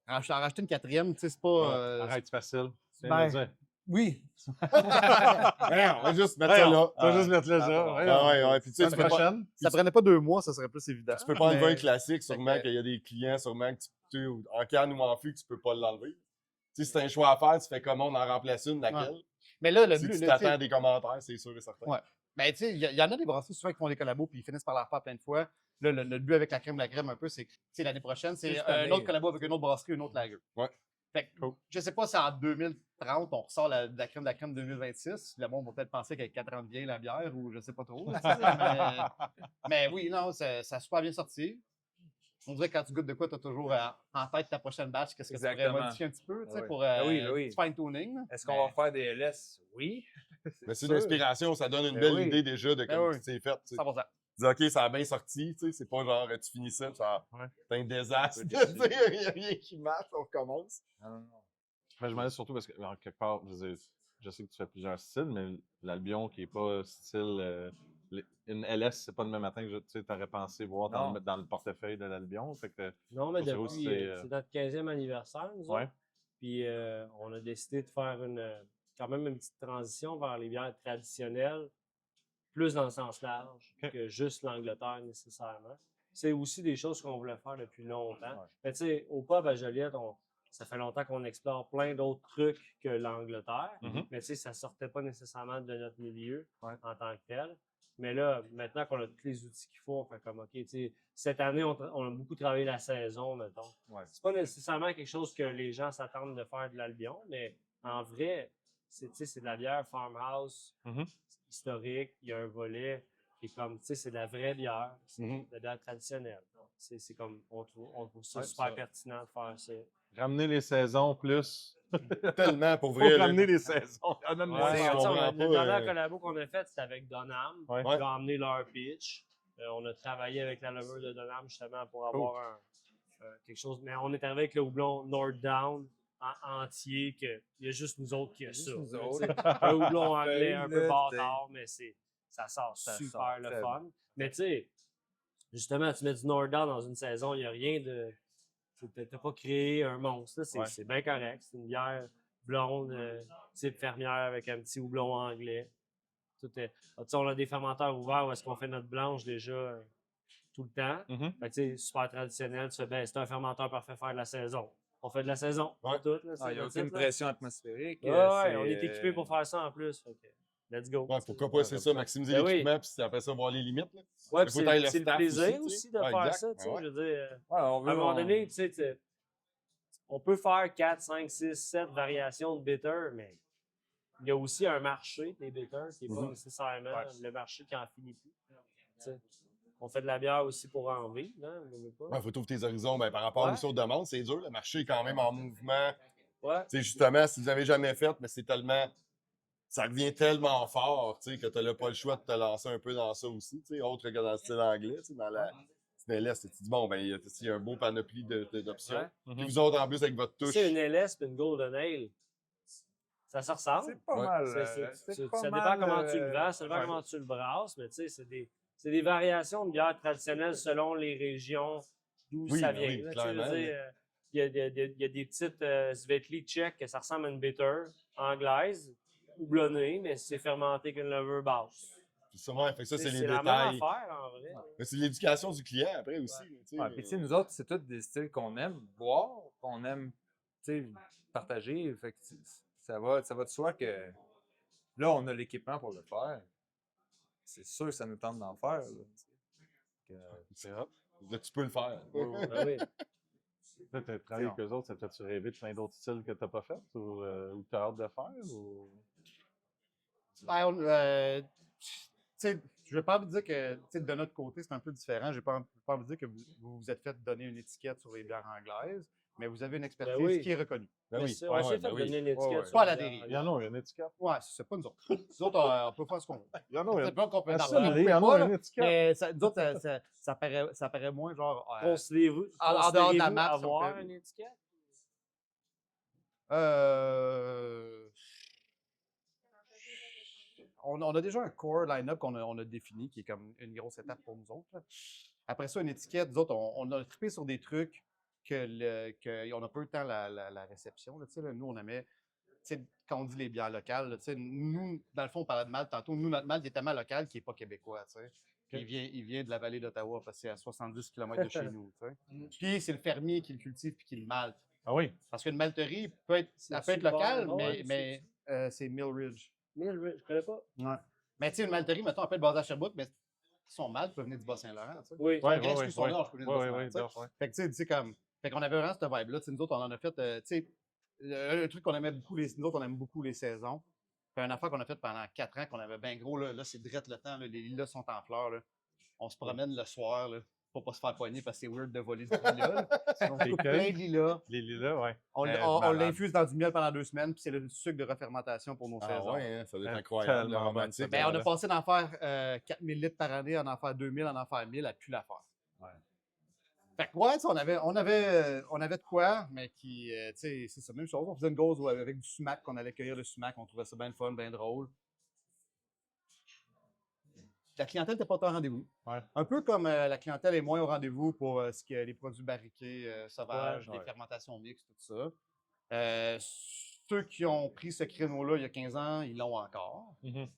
En racheter une 4e, tu sais, c'est pas. Arrête, c'est facile. C'est ben, bien de dire. Oui. Ouais, on va juste mettre ça là. Tu vas juste mettre le ça. Ah ouais. Puis tu sais, tu peux pas, prochaine. Ça prenait pas 2 mois, ça serait plus évident. tu peux pas enlever un Mais- classique, sûrement Fait que- qu'il y a des clients, sûrement que tu en canne ou en fût, que tu peux pas l'enlever. Tu sais, si t'as un choix à faire, tu fais comment on en remplace une, laquelle? Mais là, le Si but, tu là, tu t'attends à sais, des commentaires, c'est sûr et certain. Ouais. ben, tu sais, il y en a des brasseries souvent qui font des collabos puis ils finissent par la refaire plein de fois. Là, le but avec la crème un peu, c'est que tu sais, l'année prochaine, c'est Cette un année. autre collabo avec une autre brasserie, une autre lager. Ouais. Fait que, je sais pas si en 2030, on ressort de la crème 2026. Le monde va peut-être penser qu'avec 4 ans de vieille la bière ou je sais pas trop. là, mais oui, non, ça a super bien sorti. On dirait que quand tu goûtes de quoi, tu as toujours en tête ta prochaine batch, qu'est-ce que tu pourrais Exactement. modifier un petit peu, tu sais, Ouais. pour oui, petit fine-tuning. là. Est-ce qu'on va faire des LS? Oui. Mais c'est sûr. une inspiration, ça donne une Ben belle oui. idée déjà de Ben comment oui. c'est fait. Tu sais. 100%. Dis, OK, ça a bien sorti, tu sais, c'est pas genre tu finis ça, puis ça Ouais. c'est un désastre. Un Tu peu sais, déçu. il n'y a rien qui marche, on recommence. Non, non, non. Ben, je me demandais surtout parce que, en quelque part, je sais que tu fais plusieurs styles, mais l'Albion qui n'est pas style. Une LS, c'est pas demain matin que tu aurais pensé voir Non. dans le portefeuille de l'Albion. Fait que, Non, mais Je sais pas si depuis, c'est, c'est notre 15e anniversaire, nous ouais. autres. Puis on a décidé de faire quand même une petite transition vers les bières traditionnelles, plus dans le sens large Ok. que juste l'Angleterre nécessairement. C'est aussi des choses qu'on voulait faire depuis longtemps. Ouais. Mais tu sais, au pub à Joliette, ça fait longtemps qu'on explore plein d'autres trucs que l'Angleterre. Mhm. Mais tu sais, ça sortait pas nécessairement de notre milieu Ouais. en tant que tel. Mais là, maintenant qu'on a tous les outils qu'il faut, on fait comme, OK, tu sais, cette année, on a beaucoup travaillé la saison, mettons. Ouais. C'est pas nécessairement quelque chose que les gens s'attendent de faire de l'Albion, mais en vrai, c'est de la bière farmhouse, Mhm. historique, il y a un volet qui est comme, tu sais, c'est de la vraie bière, c'est Mhm. de la bière traditionnelle. C'est comme, on trouve ça Ouais, super ça. pertinent de faire ça. Ramener les saisons plus. Tellement, pour Faut vrai. là. ramener les saisons. Ah, donne-moi Ouais, ça. je tu sais, comprends le pas, dernier collabo qu'on a fait, c'était avec Donham. Ouais. Ils ont amené leur pitch. On a travaillé avec la levure de Donham justement pour avoir quelque chose. Mais on est arrivé avec le houblon North Down entier, que il y a juste nous autres qui a Juste ça. nous tu sais. autres. Un houblon anglais un peu Feuille, là, bâtard, mais ça sort Ça super sort le très fun. Mais tu sais, justement, tu mets du North Down dans une saison, il n'y a rien de. T'as pas créé un monstre, là, Ouais. c'est bien correct. C'est une bière blonde, type fermière avec un petit houblon anglais. Tout est... Ah, tu sais, on a des fermenteurs ouverts où est-ce qu'on fait notre blanche déjà tout le temps. Mhm. Fait que, tu sais, super traditionnel. Tu fais, ben, c'est un fermenteur parfait faire de la saison. On fait de la saison. Ouais. Tout, là, Il n'y a that's aucune it, là. pression atmosphérique. Ouais, on est équipé pour faire ça en plus. Fait que, let's go. Ouais, pourquoi pas, c'est ça, maximiser Ben oui. l'équipement, puis après ça, voir les limites. Là. Ouais, Il puis faut tailler c'est le staff plaisir aussi, aussi, tu sais. de Ouais, faire exact. ça. Tu sais, Ouais, ouais. je veux dire, Ouais, on à veut, un moment donné, tu sais, on peut faire 4, 5, 6, 7 variations de bitter, mais il y a aussi un marché des bitters qui n'est pas nécessairement le marché qui en finit plus. Tu sais. On fait de la bière aussi pour en vivre, hein, on veut pas. Ouais, faut trouver tes horizons. Ben, par rapport Ouais. aussi aux demandes, c'est dur. Le marché est quand même en mouvement. Ouais. Tu sais, justement, si vous n'avez jamais fait, mais c'est tellement. Ça revient tellement fort, tu sais, que tu n'as pas le choix de te lancer un peu dans ça aussi, tu sais, autre que dans le style anglais, tu sais, dans la. C'est une LS, tu te dis, bon, ben, il y a un beau panoplie d'options. Ouais. Puis vous autres, en plus, avec votre touche. C'est une LS et une Golden Ale. Ça se ressemble. c'est pas Ouais. mal. Ça dépend comment tu le vends, ça dépend comment tu le brasses, mais tu sais, c'est des variations de bières traditionnelles selon les régions d'où Oui, ça ben vient. oui, là, tu sais, je veux clairement, dire, il y a des petites Svetli tchèques que ça ressemble à une bitter anglaise, houblonnée, mais c'est fermenté qu'une levure basse. Puis ça, ouais, fait que ça, c'est les la même détails. affaire, en vrai. Mais c'est l'éducation du client après aussi. tu sais, Ouais, mais- puis tu sais, nous autres, c'est tous des styles qu'on aime boire, qu'on aime, tu sais, partager. Fait que ça va de soi que là, on a l'équipement pour le faire. C'est sûr que ça nous tente d'en faire. Là, C'est hot. Là, tu peux le faire. Ben oui. Là, tu as travaillé avec eux autres, ça t'a-tu rêvé de plein d'autres styles que tu n'as pas fait ou tu as hâte de faire? Ou... Ben, tu sais, je vais pas envie de dire que, tu sais, de notre côté, c'est un peu différent. J'ai pas envie de dire que vous vous êtes fait donner une étiquette sur les bières anglaises, mais vous avez une expertise oui. qui est reconnue. Ben Mais oui. c'est- on s'est fait ben oui. donner une étiquette. ouais. sur Pas à la la bière. dérive. Il y en a une étiquette. Ouais, c'est pas nous autres. Nous autres, on peut faire ce qu'on veut. Il y en a une. C'est pas qu'on peut Assume-les, on il y peut en pas, a là, une étiquette. mais nous autres, ça paraît moins genre. Considérez-vous en dehors de la considérez-vous map, ça avoir fait- une étiquette? On a déjà un core line-up on a défini qui est comme une grosse étape pour nous autres. Là. Après ça, une étiquette, nous autres, on a trippé sur des trucs que on n'a pas eu le temps la réception. Là, tu sais, là, nous, on aimait, tu sais, quand on dit les bières locales, là, tu sais, nous, dans le fond, on parlait de malt tantôt. Nous, notre malt il est tellement local qu'il n'est pas québécois. Tu sais. Il vient de la vallée d'Ottawa parce que c'est à 70 km de chez nous. Tu sais. Puis c'est le fermier qui le cultive puis qui le malte. Ah oui. Parce qu'une malterie peut être, elle peut être super locale, bon, mais c'est Mill Ridge. Je connais pas. Ouais. Mais tu sais, une malterie, mettons, elle peut être basée à Sherbrooke, mais son malt peut venir du Bas-Saint-Laurent. Tu sais. Oui. Ouais, Malgré ce qu'ils sont larges, peut venir du Bas-Saint-Laurent, tu sais. Fait que tu sais, c'est comme. Fait qu'on avait vraiment cette vibe-là. Tu sais, nous autres, on en a fait. Tu sais, un truc qu'on aimait beaucoup, nous autres, on aime beaucoup les saisons. Puis une affaire qu'on a fait pendant 4 ans, qu'on avait bien gros, là c'est drette le temps, là, les lilas sont en fleurs. Là. On se promène le soir, là, pour pas se faire poigner parce que c'est weird de voler du lilas. Là. On coupe plein de lilas. Les lilas, ouais. On malade. l'infuse dans du miel pendant 2 semaines, puis c'est le sucre de refermentation pour nos Ah saisons. ouais, hein, ça doit être Ah, incroyable, tellement romantique. bonne, Ben, on a là. passé d'en faire 4000 litres par année, en faire 2000, en faire 1000, à plus la faire. Ouais. Fait que, ouais, tu sais, on avait de quoi, mais qui, tu sais, c'est ça, même chose. On faisait une gauze avec du sumac, qu'on allait cueillir le sumac, on trouvait ça bien fun, bien drôle. La clientèle n'était pas tant au rendez-vous. Ouais. Un peu comme la clientèle est moins au rendez-vous pour ce qui est les produits barriqués, sauvages, Ouais. les fermentations mixtes, tout ça. Ceux qui ont pris ce créneau-là il y a 15 ans, ils l'ont encore. Mhm.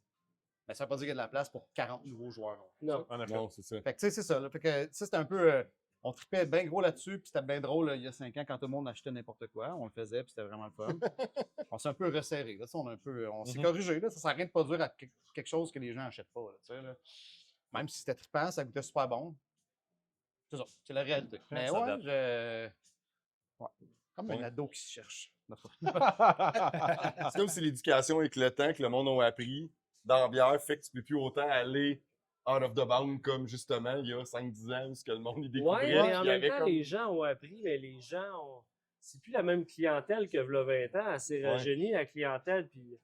Mais ça ne veut pas dire qu'il y a de la place pour 40 nouveaux joueurs. Non. En effet. Non, c'est ça. Fait que tu sais, c'est ça. Là. Fait que ça, c'était un peu. On tripait bien gros là-dessus, puis c'était bien drôle il y a 5 ans quand tout le monde achetait n'importe quoi. On le faisait, puis c'était vraiment le fun. On s'est un peu resserré. Là, on s'est corrigé. Là. Ça ne sert à rien de produire à quelque chose que les gens n'achètent pas. Là, tu sais, là. Même si c'était trippant, ça goûtait super bon. C'est ça, c'est la réalité. Mais Ça ouais, date. ouais. Comme un Ouais. ado qui se cherche. C'est comme si l'éducation avec le temps que le monde a appris dans la bière fait que tu ne peux plus autant aller out of the bound comme justement il y a 5-10 ans où ce que le monde y découvrait. Oui, mais puis en il y même avait temps, comme- les gens ont appris, mais les gens ont. C'est plus la même clientèle que v'là 20 ans. Elle s'est Ouais. rajeunie, la clientèle. Puis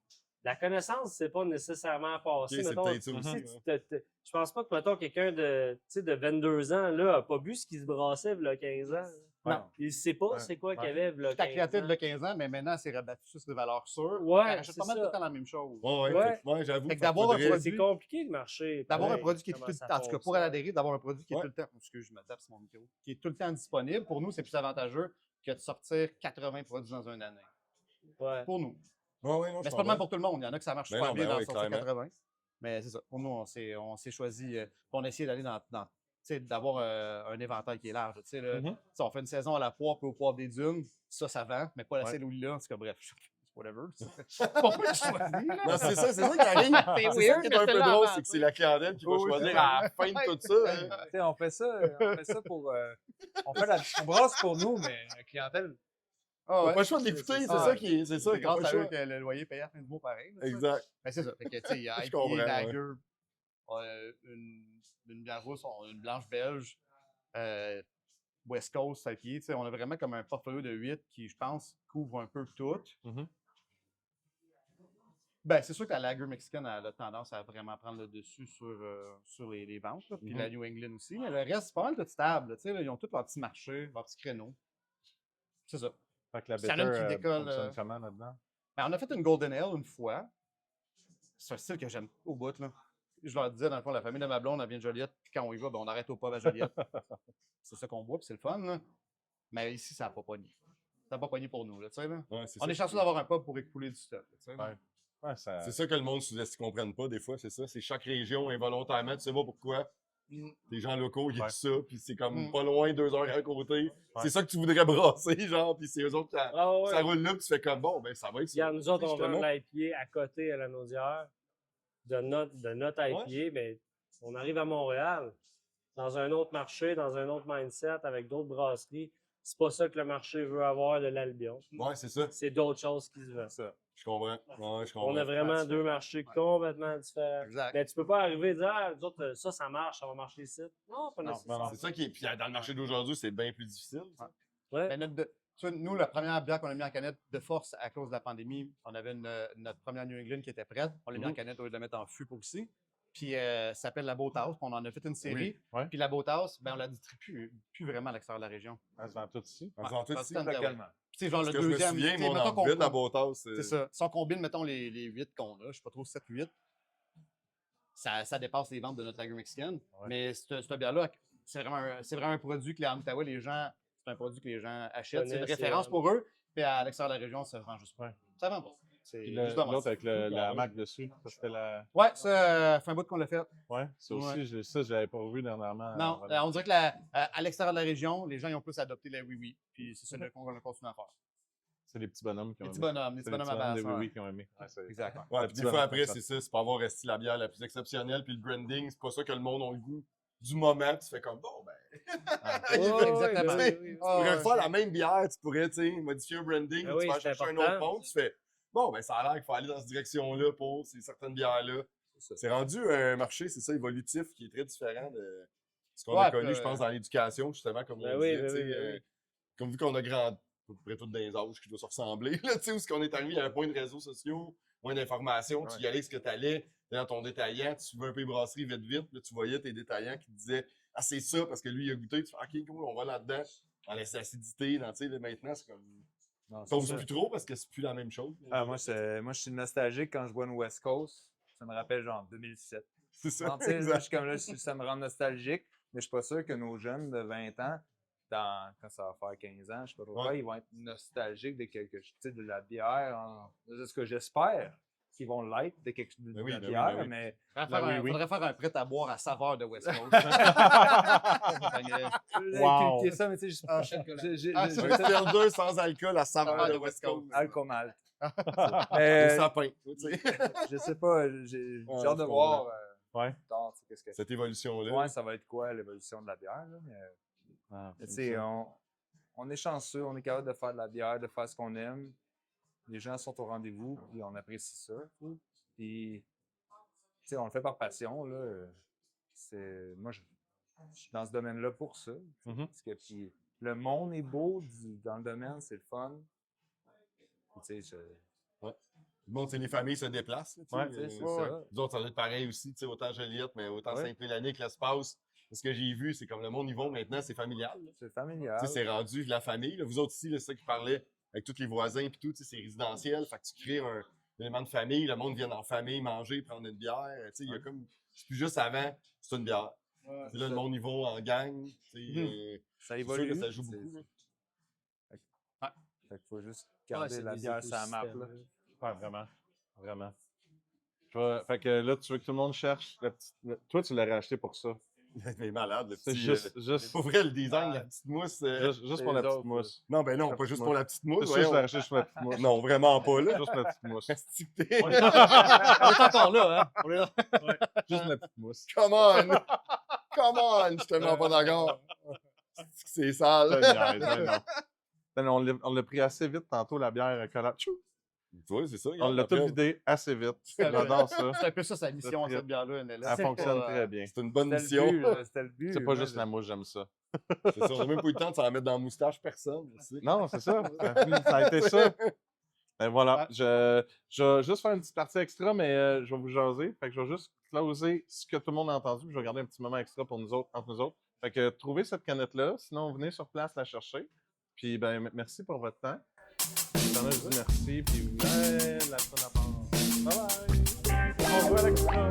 la connaissance, c'est pas nécessairement passé. Ok, c'est mettons, peut-être ça tu aussi, sais, ouais. je pense pas que, mettons, quelqu'un de 22 ans là, a pas bu ce qui se brassait v'là 15 ans. Non. Il sait pas Ouais. c'est quoi qu'il y Ouais. avait v'là 15 Ta clientèle ans. de 15 ans, mais maintenant, c'est rabattu sur des valeurs sûres. Ouais, Elle achète c'est pas mal ça. tout le temps la même chose. Ouais, Ouais. fait que, ouais, j'avoue. Fait que ça d'avoir un faudrait- produit- C'est compliqué le marché. D'avoir un pareil, produit qui est tout comment le ça temps, en tout cas pour fonctionne. la dérive, d'avoir un produit qui est Ouais. tout le temps, excuse, je me tape sur mon micro, qui est tout le temps disponible, pour nous, c'est plus avantageux que de sortir 80 produits dans une année. Ouais. Pour nous. Ouais, ouais, non, Mais je c'est pas le même comprends. pour tout le monde. Il y en a que ça marche Ben super non, bien ben d'en oui, sortir clairement. 80. Mais c'est ça. Pour nous, on s'est choisi, on a essayé d'aller dans tu sais, d'avoir un éventail qui est large. Tu sais, là. Mhm. Tu sais, on fait une saison à la poire puis au poivre des dunes, ça vend, mais pas la Ouais. cellule-là. En tout cas, bref, whatever. C'est pas moi qui choisis, là. Non, c'est ça qui arrive. C'est C'est ça weird, qui est mais un c'est peu là drôle, avant, c'est que tu c'est sais. la clientèle qui va Oui, choisir c'est à la fin de tout ça. Hein. Tu sais, on fait ça pour. On brasse pour nous, mais la clientèle. Ah T'as ouais. pas le choix de l'écouter, c'est ça. ça qui est. C'est ça, C'est t'as pas grâce le à eux choix. que le loyer payé à la fin du mois pareil. là, ça. Exact. Ben, c'est ça. Fait que, tu sais, il y a Je IPA, comprends, Lager, une bière rousse, une blanche belge, West Coast IPA. Tu sais, on a vraiment comme un portfolio de 8 qui, je pense, couvre un peu tout. Mhm. Ben, c'est sûr que la lager mexicaine a tendance à vraiment prendre le dessus sur les ventes, là, puis la New England aussi. Mais le reste, c'est pas mal de stable. Tu sais, là, ils ont tous leurs petits marchés, leurs petits créneaux. C'est ça. Fait que la S'il y en a une bitter qui décolle, fonctionne comment là-dedans? Ben, on a fait une Golden Ale une fois. C'est un style que j'aime au bout. Là. Je leur disais, dans le fond, la famille de ma blonde, elle vient de Joliette, puis quand on y va, ben, on arrête au pub à Joliette. C'est ça qu'on boit, puis c'est le fun. Là. Mais ici, ça n'a pas pogné. Ça n'a pas pogné pour nous. Là, tu sais, là. Ouais, c'est On ça. est chanceux d'avoir un pub pour écouler du stock. Là, tu sais, là. Ouais. Ouais, ça... C'est ça que le monde ne comprenne pas des fois, c'est ça. C'est chaque région involontairement, tu sais pas pourquoi. Des gens locaux, ils Ouais. ont ça, puis c'est comme Mm. pas loin, 2 heures à côté. C'est ça que tu voudrais brasser, genre, puis c'est eux autres qui Ah ouais. ça roule là, puis tu fais comme bon, ben ça va être ça. Regarde, nous autres, Tu sais, on vend de justement. l'IPA à côté à la Naudière. De notre IPA, ben, on arrive à Montréal, dans un autre marché, dans un autre mindset, avec d'autres brasseries. C'est pas ça que le marché veut avoir de l'Albion. Ouais, c'est ça. C'est d'autres choses qui se vendent. Je comprends. Ouais, je comprends. On a vraiment deux marchés complètement différents. Exact. Mais tu peux pas arriver et dire, ah, nous autres, ça marche, ça va marcher ici. Non, pas nécessairement. C'est ça qui est. Puis dans le marché d'aujourd'hui, c'est bien plus difficile. Ouais. Ben, tu sais, nous, la première bière qu'on a mis en canette de force à cause de la pandémie, on avait notre première New England qui était prête. On l'a mis en canette au lieu de la mettre en fût pour aussi. Puis ça s'appelle la Boathouse. On en a fait une série. Ouais. Puis la Boathouse, ben, on la distribue plus vraiment à l'extérieur de la région. Elle se vend tout ici. En faisant tout Ouais, ici. dans le temps, Localement. Puis c'est genre Parce le que je me deuxième. souviens, tu sais, mon mettons qu'on envie de la compte- Boathouse. C'est ça. Si on combine, mettons, les 8 qu'on a, je sais pas trop, 7 ou 8, ça dépasse les ventes de notre lager mexicaine. Ouais. Mais cette bière-là, c'est vraiment un produit que en Outaouais, c'est un produit que les gens achètent. C'est une Connaissent, référence pour eux. Puis à l'extérieur de la région, ça vend juste pas. Ouais. Ça vend pas. C'est Puis juste dommage. l'autre avec la marque dessus, ça c'était la... Ouais, ça fait un bout qu'on l'a fait. Ouais, ça aussi, Ouais. je l'avais pas vu dernièrement. Non, Voilà. on dirait que à l'extérieur de la région, les gens ils ont plus adopté la oui-oui. Puis c'est ça qu'on a continué à faire. C'est les petits bonhommes qui ont Les petits aimé. bonhommes, les C'est petits bonhommes à base. des ouais. oui-oui qui ont aimé. Ouais, c'est- Exact. Ouais, Le puis petit des fois bonhomme après, comme c'est ça, c'est pas avoir resté la bière la plus exceptionnelle, puis le branding, c'est pas ça que le monde a le goût du moment, puis tu fais comme bon, ben. Exactement. Tu sais, oui, oui. Tu pourrais faire la même bière, tu pourrais, tu sais, modifier un branding, Ben ou tu oui, vas c'est chercher un important. autre monde, tu fais bon, ben ça a l'air qu'il faut aller dans cette direction-là pour ces certaines bières-là. C'est rendu un marché, c'est ça, évolutif, qui est très différent de ce qu'on a Ouais, connu, je pense, dans l'éducation, justement, comme Ben on oui, disait, ben tu sais, oui, ben oui. comme vu qu'on a grandi, à peu près tous dans les âges qui doivent se ressembler, là, tu sais, où est-ce qu'on est arrivé à un point de réseaux sociaux, point d'information, tu y allais ce que tu allais, dans ton détaillant, tu veux un peu brasserie vite, vite, là, tu voyais tes détaillants qui te disaient ah, c'est ça, parce que lui, il a goûté, tu fais ok, cool, on va là-dedans, dans l'acidité, dans, tu sais, là, maintenant, c'est comme. Non, c'est T'oses ça. plus trop parce que c'est plus la même chose. Ah, moi, je suis nostalgique quand je vois une West Coast. Ça me rappelle genre 2007. C'est ça. Non, tu sais, là, je exact. suis comme là, ça me rend nostalgique, mais je suis pas sûr que nos jeunes de 20 ans, quand ça va faire 15 ans, je sais pas trop quoi, ils vont être nostalgiques de quelque chose, tu sais, de la bière. C'est ce que j'espère qu'ils vont l'être de Ben oui, la ben oui, bière, ben oui. mais Faudrait faire un prêt à boire à saveur de West Coast. Wow. inculquer ça, mais tu sais, Ah, Un Felder sans alcool à saveur de West Coast. alcool-malt. Au Mais sapin. Tu sais. je sais pas, j'ai Ouais, hâte de je voir Ouais. plus tard, tu sais, qu'est-ce que Cette évolution-là. ouais, ça va être quoi l'évolution de la bière, là, mais Ah, tu sais, on est chanceux, on est capable de faire de la bière, de faire ce qu'on aime. Les gens sont au rendez-vous, puis on apprécie ça. Puis, tu sais, on le fait par passion, là. Moi, je suis dans ce domaine-là pour ça. Mhm. Parce que puis, le monde est beau dans le domaine, c'est le fun. Puis, tu sais, Bon, tu sais, les familles se déplacent. là, tu sais, Ouais, tu sais, c'est ouais. ça. Nous autres, ça doit être pareil aussi, tu sais, autant Joliette, mais autant Ouais. Saint-Pélané que l'espace. Ce que j'ai vu, c'est comme le monde y va maintenant, c'est familial. là. C'est familial. Tu sais, c'est rendu la famille. Là. Vous autres ici, là, c'est ça qui parlait avec tous les voisins et tout, tu sais, c'est résidentiel. Fait que tu crées un élément de famille, le monde vient en famille manger, prendre une bière. Tu sais, il y a comme. C'est plus juste avant, c'est une bière. Tu sais, là, le monde y va en gang. Tu sais, Ça c'est sûr évolue. que ça joue c'est- beaucoup. là. Fait qu'il faut juste Ouais, garder c'est la des bière sur la map. Là. écosystèmes. Ouais, vraiment. Vraiment. Fait que là, tu veux que tout le monde cherche la petite. Toi, tu l'aurais acheté pour ça. Mais malade, le C'est petit. juste Pour vrai, le design, la petite mousse. juste pour la petite mousse. Non, ben non, pas juste pour la petite mousse. C'est sûr que voyons. c'est juste la petite mousse. Non, vraiment pas, là. Juste la petite mousse. Est-ce que t'es- On est encore là, hein? On est là. Juste la petite mousse. Come on! Come on! Je suis tellement pas d'accord. C'est sale. Ça niaise, mais non. Ben non, on l'a pris assez vite tantôt, la bière collate. Tchou! Tu vois, c'est ça. On regarde, l'a la tout preuve. vidé assez vite. J'adore ça. C'est un peu ça sa mission, très- cette bière-là, NLS. Elle fonctionne très bien. C'est une bonne C'était le mission. but, là, c'était le but. C'est pas moi, juste la mouche, j'aime ça. C'est ça, j'ai même pas eu le temps de s'en mettre dans la moustache, personne. tu sais. Non, c'est ça. Ça a été ça. Ben voilà. Je vais juste faire une petite partie extra, mais je vais vous jaser. Fait que je vais juste closer ce que tout le monde a entendu. Puis je vais garder un petit moment extra pour nous autres, entre nous autres. Fait que trouvez cette canette-là. Sinon, venez sur place la chercher. Puis ben merci pour votre temps. J'en ai dit merci. Puis la bonne apparence. Bye bye. On voit l'extra.